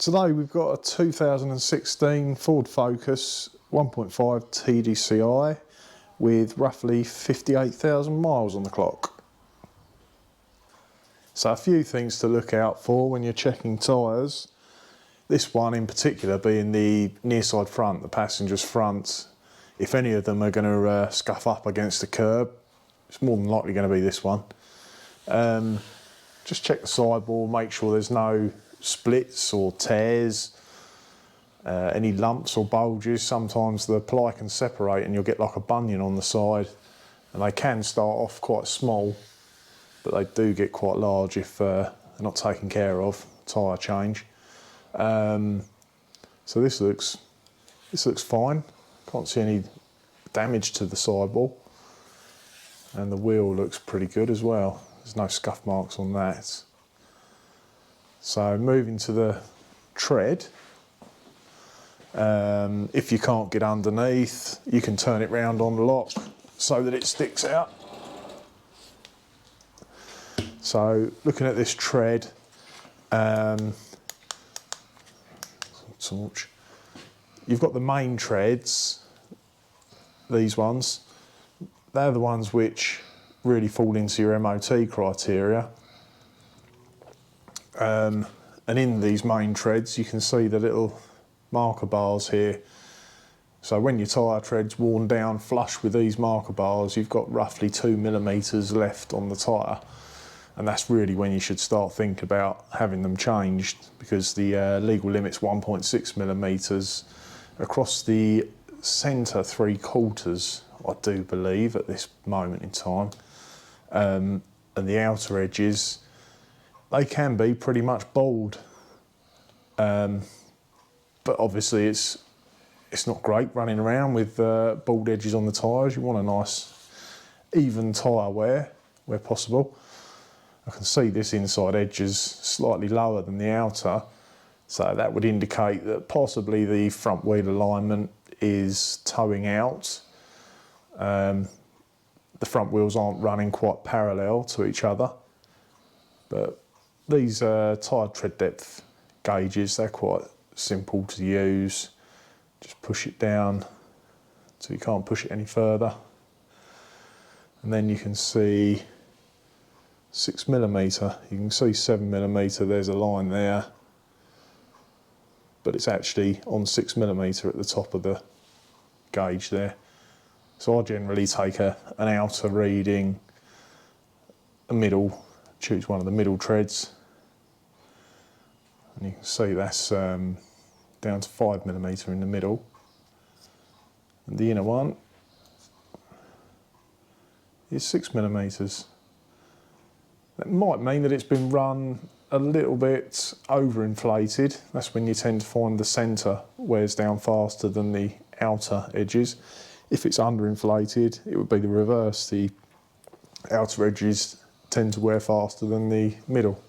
Today we've got a 2016 Ford Focus 1.5 TDCi with roughly 58,000 miles on the clock. So a few things to look out for when you're checking tyres. This one in particular being the near side front, the passenger's front. If any of them are going to scuff up against the curb, it's more than likely going to be this one. Just check the sidewall, make sure there's no splits or tears, any lumps or bulges. Sometimes the ply can separate and you'll get like a bunion on the side, and they can start off quite small, but they do get quite large if they're not taken care of. Tyre change. So this looks fine. Can't see any damage to the sidewall, and the wheel looks pretty good as well. There's no scuff marks on that. So moving to the tread, if you can't get underneath, you can turn it round on the lock so that it sticks out. So looking at this tread, you've got the main treads, these ones. They're the ones which really fall into your MOT criteria. And in these main treads you can see the little marker bars here. So when your tyre tread's worn down flush with these marker bars, you've got roughly 2mm left on the tyre, and that's really when you should start thinking about having them changed, because the legal limit's 1.6mm across the centre 3/4, I do believe at this moment in time, and the outer edges, they can be pretty much bald, but obviously it's not great running around with bald edges on the tyres. You want a nice even tyre wear where possible. I can see this inside edge is slightly lower than the outer, so that would indicate that possibly the front wheel alignment is toeing out. The front wheels aren't running quite parallel to each other, but these tyre tread depth gauges, they're quite simple to use. Just push it down so you can't push it any further, and then you can see 6mm. You can see 7mm, there's a line there, but it's actually on 6mm at the top of the gauge there. So I generally take an outer reading, a middle, choose one of the middle treads, and you can see that's down to 5mm in the middle, and the inner one is 6mm. That might mean that it's been run a little bit overinflated. That's when you tend to find the centre wears down faster than the outer edges. If it's underinflated, it would be the reverse. The outer edges tend to wear faster than the middle.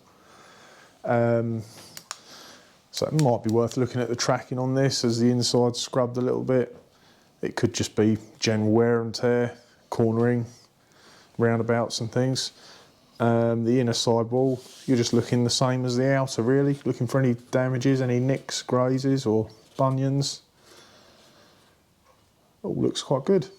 So it might be worth looking at the tracking on this, as the inside's scrubbed a little bit. It could just be general wear and tear, cornering, roundabouts and things. The inner sidewall, you're just looking the same as the outer really, looking for any damages, any nicks, grazes or bunions. All looks quite good.